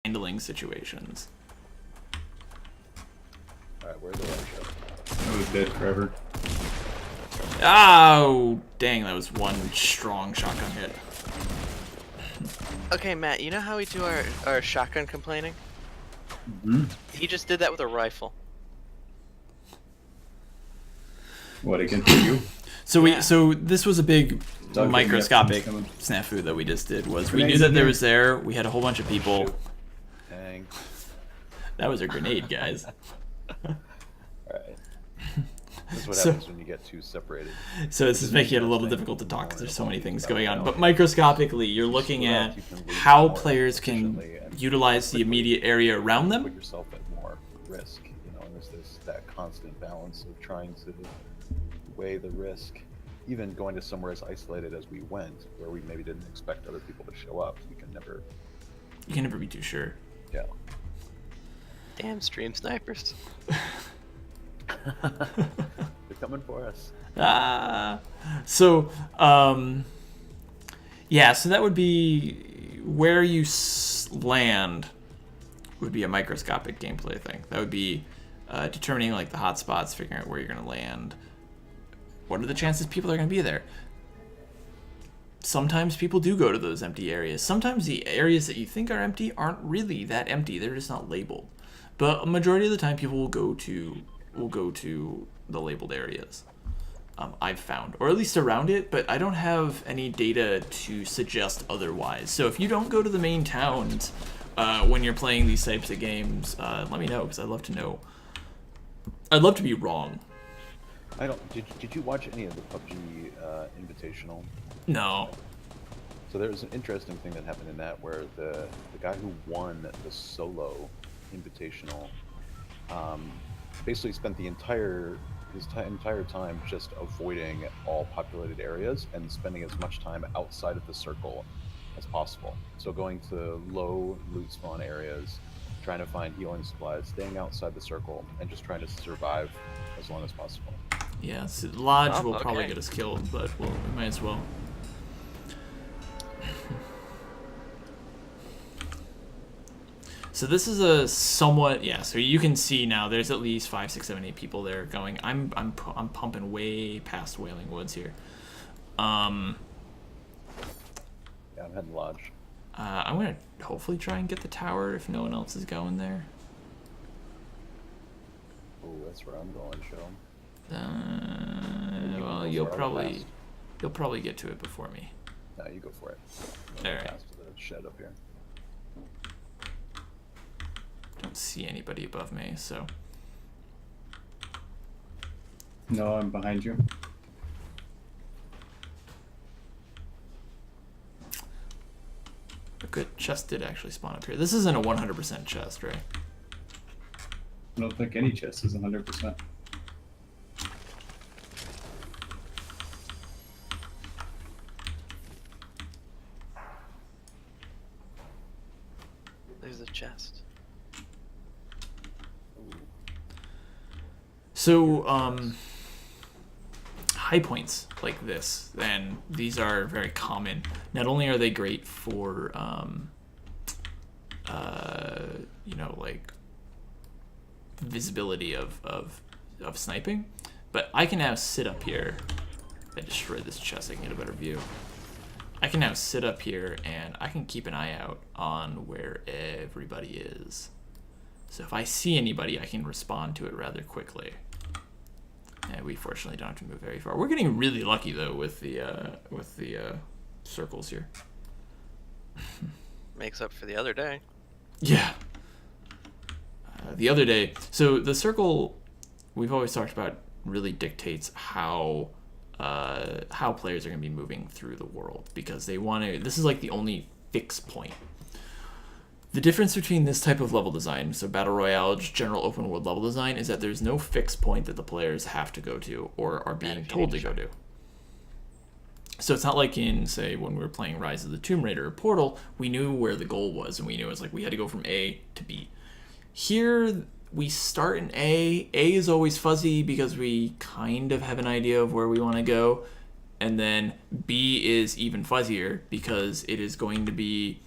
handling situations. Alright, where's the right shot? I was dead forever. Oh, dang, that was one strong shotgun hit. Okay, Matt, you know how we do our shotgun complaining? Mm-hmm. He just did that with a rifle. What, against you? So this was a big Doug, microscopic coming. snafu that we just did. Was we knew that there was there. We had a whole bunch of people. Shoot. Dang. That was a grenade, guys. Alright. This is what So- happens when you get too separated. So this is making it a little difficult to talk because there's so many things going on. But microscopically, you're looking at how players can utilize the immediate area around Put them. yourself at more risk, you know, and there's this that constant balance of trying to weigh the risk. Even going to somewhere as isolated as we went, where we maybe didn't expect other people to show up, you can never, Be too sure. yeah. Damn stream snipers. They're coming for us. So yeah, so that would be where you land would be a microscopic gameplay thing. That would be determining like the hotspots, figuring out where you're going to land. What are the chances people are going to be there? Sometimes people do go to those empty areas. Sometimes the areas that you think are empty aren't really that empty. They're just not labeled. But a majority of the time, people will go to the labeled areas. I've found, or at least around it, but I don't have any data to suggest otherwise. So if you don't go to the main towns when you're playing these types of games, let me know, because I'd love to know. I'd love to be wrong. I don't. Did you watch any of the PUBG Invitational? No. So there was an interesting thing that happened in that where the guy who won the solo Invitational basically spent the entire time just avoiding all populated areas and spending as much time outside of the circle as possible. So going to low loot spawn areas, trying to find healing supplies, staying outside the circle, and just trying to survive as long as possible. Yeah, so Lodge Oh, will probably okay. get us killed, but we might as well. So this is a somewhat, yeah, so you can see now there's at least 5, 6, 7, 8 people there going. I'm pumping way past Wailing Woods here. Yeah, I'm heading lodge. I'm going to hopefully try and get the tower if no one else is going there. Oh, that's where I'm going, show. Well, go you'll for it probably fast. get to it before me. No, you go for it. All right. Past the shed up here. Don't see anybody above me, so No, I'm behind you. a good chest did actually spawn up here. This isn't a 100% chest, right? I don't think any chest is 100%. There's a chest. So, high points like this, and these are very common. Not only are they great for, you know, like visibility of sniping, but I can now sit up here. If I destroy this chest, I can get a better view. I can now sit up here and I can keep an eye out on where everybody is. So if I see anybody, I can respond to it rather quickly. And we fortunately don't have to move very far. We're getting really lucky though with the circles here. Makes up for the other day. Yeah. The other day, so the circle we've always talked about really dictates how players are going to be moving through the world, because they want to. This is like the only fixed point. The difference between this type of level design, so Battle Royale, just general open world level design, is that there's no fixed point that the players have to go to or are being told to go to. So it's not like in, say, when we were playing Rise of the Tomb Raider or Portal, we knew where the goal was, and we knew it was like we had to go from A to B. Here, we start in A. A is always fuzzy because we kind of have an idea of where we want to go. And then B is even fuzzier because it is going to be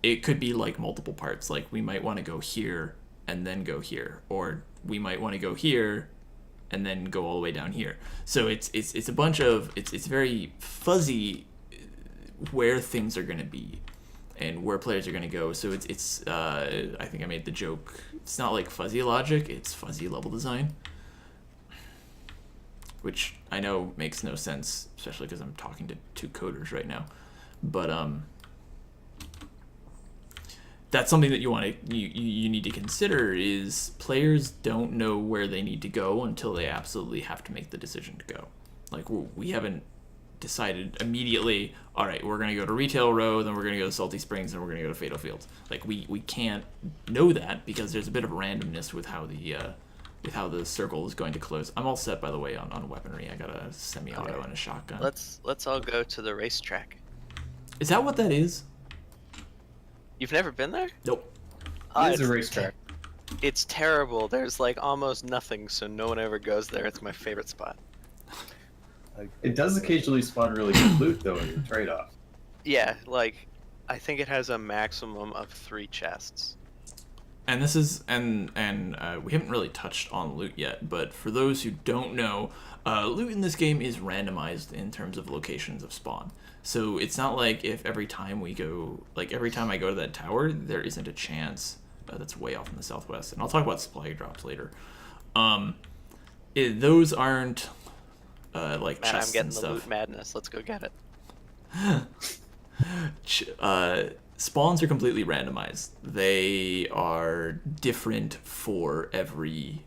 it could be like multiple parts. Like we might want to go here and then go here, or we might want to go here and then go all the way down here. So it's a bunch of it's very fuzzy where things are going to be and where players are going to go. So it's I think I made the joke, it's not like fuzzy logic, it's fuzzy level design, which I know makes no sense, especially because I'm talking to two coders right now. But that's something that you need to consider, is players don't know where they need to go until they absolutely have to make the decision to go. Like we haven't decided immediately, all right, we're going to go to Retail Row, then we're going to go to Salty Springs, and we're going to go to Fatal Fields. Like we can't know that because there's a bit of randomness with how the circle is going to close. I'm all set, by the way, on weaponry. I got a semi-auto Okay. and a shotgun. Let's all go to the racetrack. Is that what that is? You've never been there? Nope. It is a It's racetrack. It's terrible. There's like almost nothing, so no one ever goes there. It's my favorite spot. It does occasionally spawn really good loot, though, in the trade-off. Yeah, like I think it has a maximum of 3 chests. And this is and we haven't really touched on loot yet, but for those who don't know, loot in this game is randomized in terms of locations of spawn. So it's not like if every time I go to that tower, there isn't a chance. That's way off in the southwest, and I'll talk about supply drops later. Those aren't like Man, chests I'm getting and the stuff. loot madness. Let's go get it. Spawns are completely randomized. They are different for every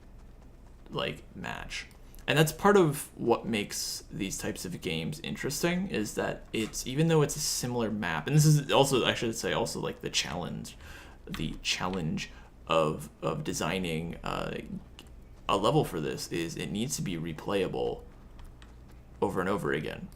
like match, and that's part of what makes these types of games interesting, is that it's, even though it's a similar map, and this is also, I should say, also like the challenge of designing a level for this is it needs to be replayable over and over again.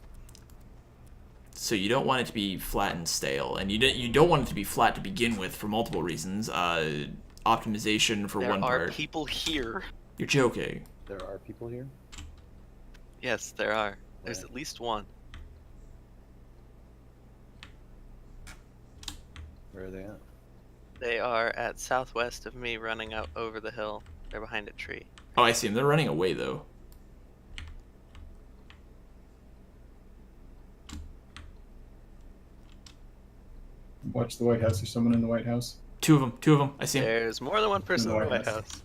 So you don't want it to be flat and stale, and you don't want it to be flat to begin with for multiple reasons. Optimization for There one are part. people here. You're joking. There are people here. Yes, there are. There's Where? at least one. Where are they at? They are at southwest of me, running out over the hill. They're behind a tree. Oh, I see them. They're running away though. Watch the White House. There's someone in the White House. Two of them. I see them. There's more than one person in the White House.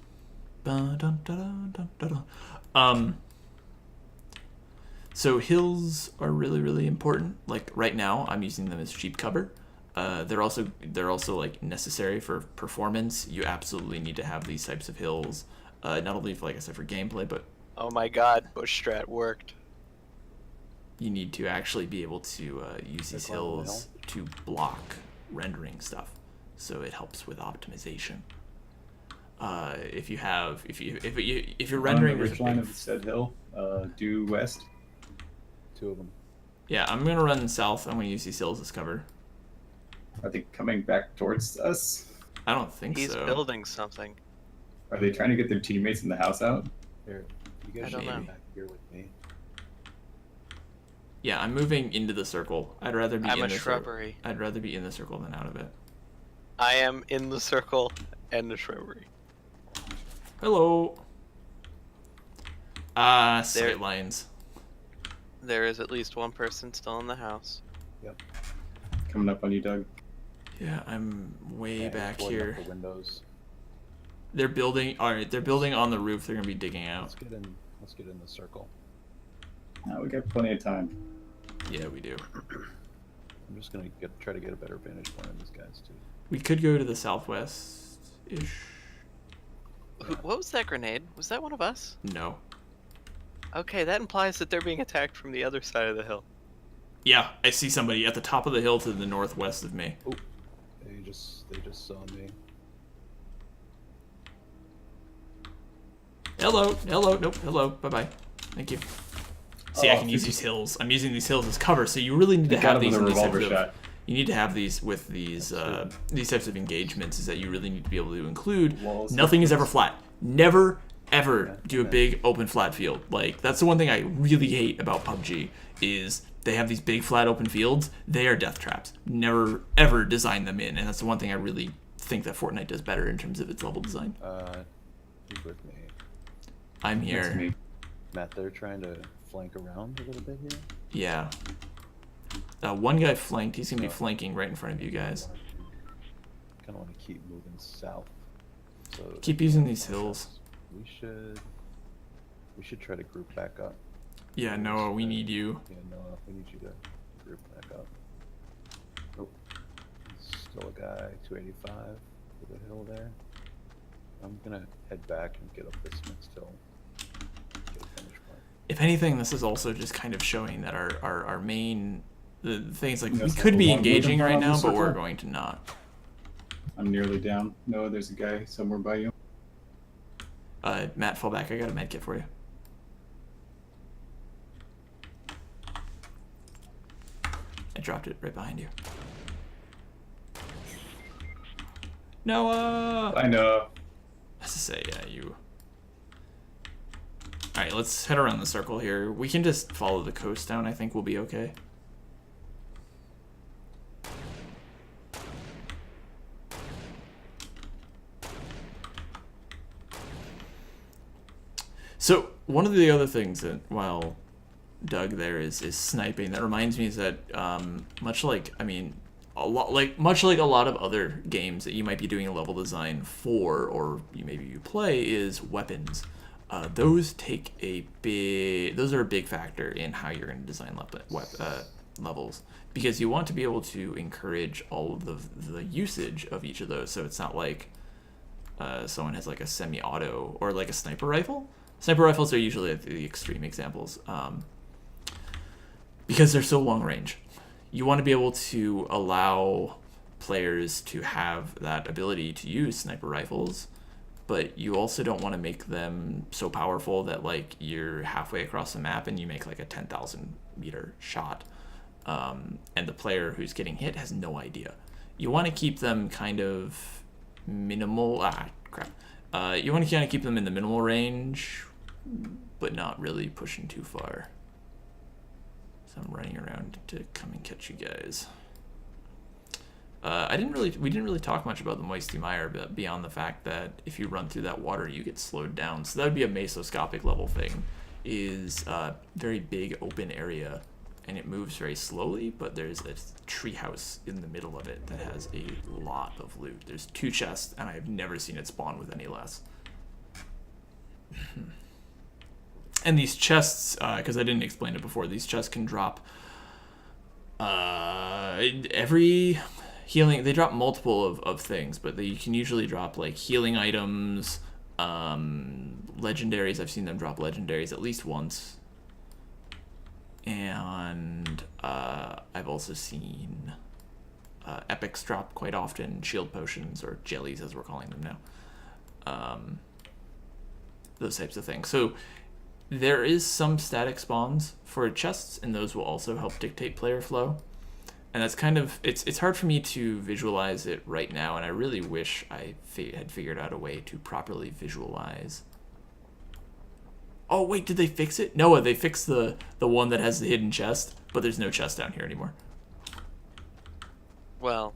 House. So hills are really, really important. Like right now, I'm using them as sheep cover. They're also like necessary for performance. You absolutely need to have these types of hills, not only for, like I said, for gameplay, but Oh my god, bush strat worked. you need to actually be able to use these Click on the hills to block rendering stuff. So it helps with optimization. If you're rendering On the with ridge a line big of the said hill, due west. 2 of them. Yeah, I'm gonna run south. I'm gonna use these hills as cover. Are they coming back towards us? I don't think He's so. building something. Are they trying to get their teammates in the house out? Here, you I guys don't should know. be back here with me. Yeah, I'm moving into the circle. I'd rather be I'm in a the shrubbery. I'd rather be in the circle than out of it. I am in the circle and the shrubbery. Hello. There- Sight lines. There is at least one person still in the house. Coming up on you, Doug. Yeah, I'm way Okay, back boarding up here. The windows. They're building. All right, they're building on the roof. They're gonna be digging out. Let's get in the circle. We got plenty of time. Yeah, we do. I'm just gonna try to get a better vantage point on these guys too. We could go to the southwest-ish. What was that grenade? Was that one of us? No. Okay, that implies that they're being attacked from the other side of the hill. Yeah, I see somebody at the top of the hill to the northwest of me. They just saw me. Hello. Nope. Hello. Bye. Thank you. See, I can use these hills. I'm using these hills as cover, so you really need to They got have him these with a in these types revolver of, shot. you need to have these with these types of engagements, is that you really need to be able to include Walls. nothing is ever flat. Never ever Yeah, do a yeah. big open flat field. Like that's the one thing I really hate about PUBG is they have these big flat open fields. They are death traps. Never ever design them in, and that's the one thing I really think that Fortnite does better in terms of its level design. Who's with me? I'm That's here. me. Matt, they're trying to flank around a little bit here. Yeah. One guy flanked. He's gonna be flanking right in front of you guys. Kind of want to keep moving south. So Keep using these hills. We should try to group back up. Yeah, Noah, we need you. Yeah, Noah, we need you to group back up. Oh, still a guy, 285 with a hill there. I'm gonna head back and get up this next hill. Get a finish point. If anything, this is also just kind of showing that our main the things like Yeah, we so could be one engaging moving right around the now, but we're circle. going to not. I'm nearly down. No, there's a guy somewhere by you. Matt, fall back. I got a med kit for you. I dropped it right behind you. Noah! I know. Let's just say, yeah, you. Alright, let's head around the circle here. We can just follow the coast down. I think we'll be okay. So, one of the other things that, while Doug there is sniping, that reminds me is that, much like a lot of other games that you might be doing a level design for, or maybe you play, is weapons. Those are a big factor in how you're going to design levels, because you want to be able to encourage all of the usage of each of those. So it's not like someone has like a semi-auto or like a sniper rifle. Sniper rifles are usually the extreme examples, because they're so long range. You want to be able to allow players to have that ability to use sniper rifles, but you also don't want to make them so powerful that like you're halfway across the map and you make like a 10,000 meter shot, and the player who's getting hit has no idea. You want to keep them kind of minimal. You want to kind of keep them in the minimal range, but not really pushing too far. So I'm running around to come and catch you guys. We didn't really talk much about the Moisty Mire, but beyond the fact that if you run through that water, you get slowed down. So that would be a mesoscopic level thing. Is a very big open area, and it moves very slowly. But there's a treehouse in the middle of it that has a lot of loot. There's 2 chests, and I've never seen it spawn with any less. And these chests, because I didn't explain it before, these chests can drop every healing. They drop multiple of things, but you can usually drop like healing items, legendaries. I've seen them drop legendaries at least once. And I've also seen epics drop quite often, shield potions, or jellies as we're calling them now. Those types of things. So there is some static spawns for chests, and those will also help dictate player flow. And that's kind of, it's hard for me to visualize it right now, and I really wish I had figured out a way to properly visualize. Oh wait, did they fix it? Noah, they fixed the one that has the hidden chest, but there's no chest down here anymore. Well,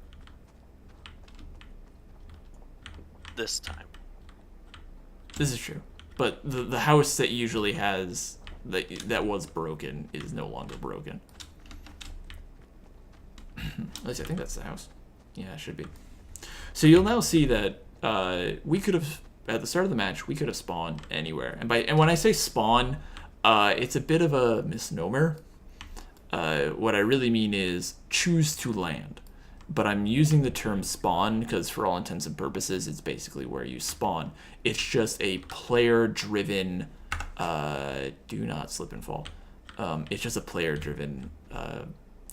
this time. This is true. But the house that usually has, that was broken, is no longer broken. At least I think that's the house. Yeah, it should be. So you'll now see that we could have, at the start of the match, we could have spawned anywhere. And when I say spawn, it's a bit of a misnomer. What I really mean is choose to land. But I'm using the term spawn because for all intents and purposes, it's basically where you spawn. It's just a player-driven, do not slip and fall. It's just a player-driven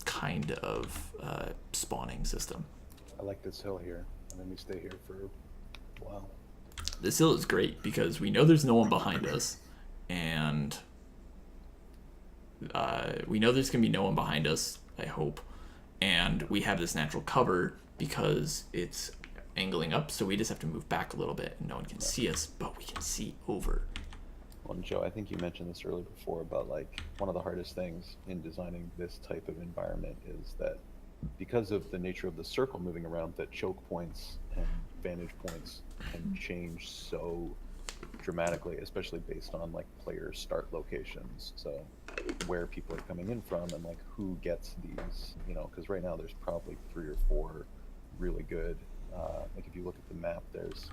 kind of spawning system. I like this hill here. Let me stay here for a while. This hill is great because we know there's no one behind us, and we know there's gonna be no one behind us, I hope, and we have this natural cover because it's angling up, so we just have to move back a little bit and no one can see us, but we can see over. Well, and Joe, I think you mentioned this earlier before about like one of the hardest things in designing this type of environment is that because of the nature of the circle moving around, that choke points and vantage points can change so dramatically, especially based on like player start locations. So where people are coming in from and like who gets these, you know, because right now there's probably 3 or 4 really good. Like if you look at the map, there's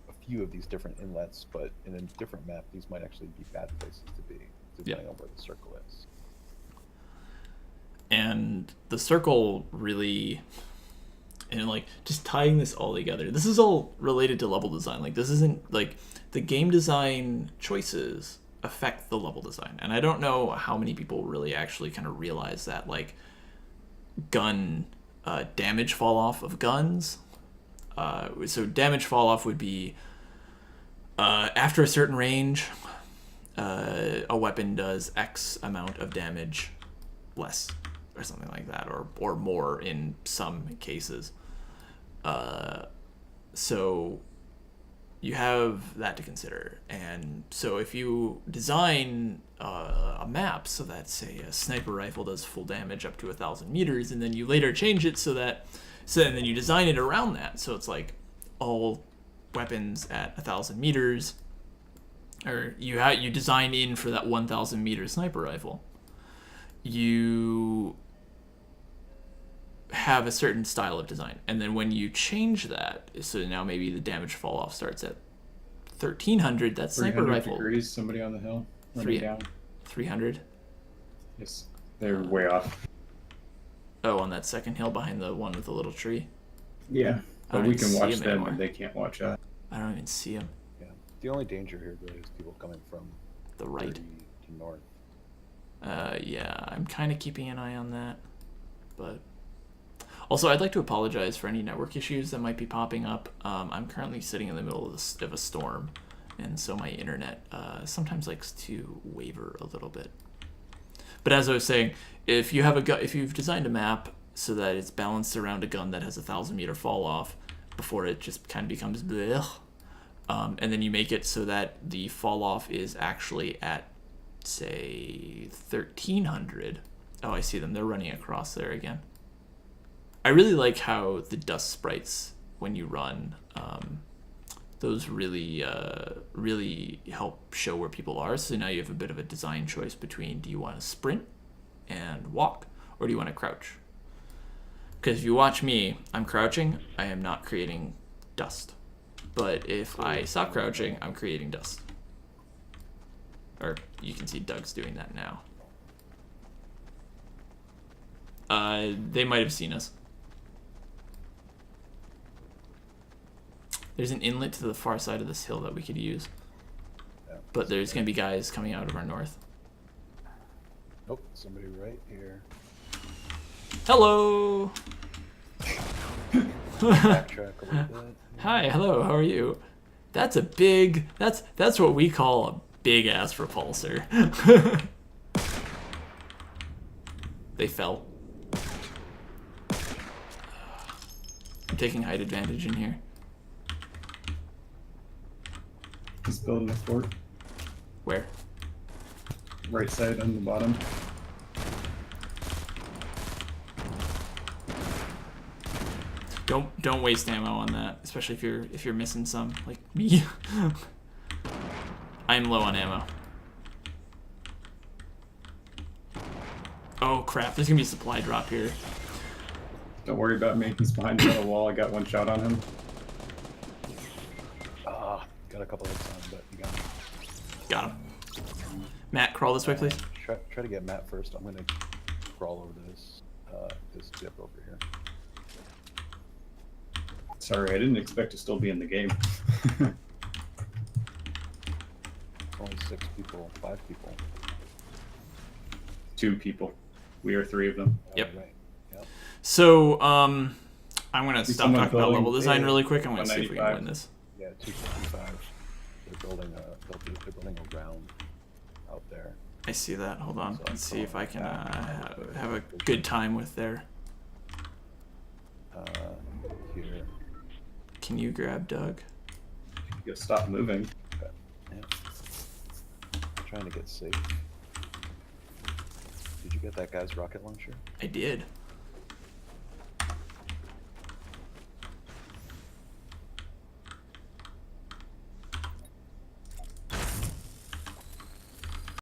a few of these different inlets, but in a different map, these might actually be bad places to be, depending on where the circle is. And the circle really, and like just tying this all together, this is all related to level design. Like this isn't like the game design choices affect the level design, and I don't know how many people really actually kind of realize that. Like gun damage fall off of guns. So damage fall off would be after a certain range, a weapon does X amount of damage less, or something like that, or more in some cases. So you have that to consider. And so if you design a map so that, say, a sniper rifle does full damage up to 1,000 meters, and then you later change it and then you design it around that, so it's like all weapons at 1,000 meters, or you design in for that 1,000 meter sniper rifle. You have a certain style of design, and then when you change that, so now maybe the damage fall off starts at 1,300. That sniper 300 rifle. degrees. Somebody on the hill. Running down. 300. Yes, they're way off. Oh, on that second hill behind the one with the little tree. Yeah, I but don't we even can see watch him them, anymore. and they can't watch us. I don't even see him. Yeah. The only danger here really is people coming from The right. 30 to north. Yeah, I'm kind of keeping an eye on that, but also I'd like to apologize for any network issues that might be popping up. I'm currently sitting in the middle of a storm, and so my internet sometimes likes to waver a little bit. But as I was saying, if you've designed a map so that it's balanced around a gun that has 1,000 meter fall off before it just kind of becomes blech, and then you make it so that the fall off is actually at, say, 1,300. Oh, I see them. They're running across there again. I really like how the dust sprites, when you run, those really help show where people are. So now you have a bit of a design choice between, do you want to sprint and walk, or do you want to crouch? Because if you watch me, I'm crouching, I am not creating dust. But if I stop crouching, I'm creating dust. Or you can see Doug's doing that now. They might have seen us. There's an inlet to the far side of this hill that we could use. Yeah. But there's going to be guys coming out of our north. Oh, somebody right here. Hello! Backtrack a little bit. Hi, hello, how are you? That's a big... That's what we call a big-ass repulsor. They fell. I'm taking height advantage in here. He's building a fort. Where? Right side on the bottom. Don't waste ammo on that, especially if you're missing some, like me. I'm low on ammo. Oh crap, there's gonna be a supply drop here. Don't worry about me. He's behind the wall. I got one shot on him. Got a couple hits on him, but you got him. Got him. Matt, crawl this way, please. Try to get Matt first. I'm gonna crawl over this dip over here. Sorry, I didn't expect to still be in the game. Only 6 people, 5 people. 2 people. We are 3 of them. Yep. Right. Yep. So, I'm gonna stop someone talking about building level design a really quick. I'm gonna see if we can 195. win this. Yeah, 255. They're building a round out there. I see that. Hold on. So Let's see if I can I'm have a good time with there. Here. Can you grab Doug? You gotta stop moving. Yeah. Trying to get safe. Did you get that guy's rocket launcher? I did.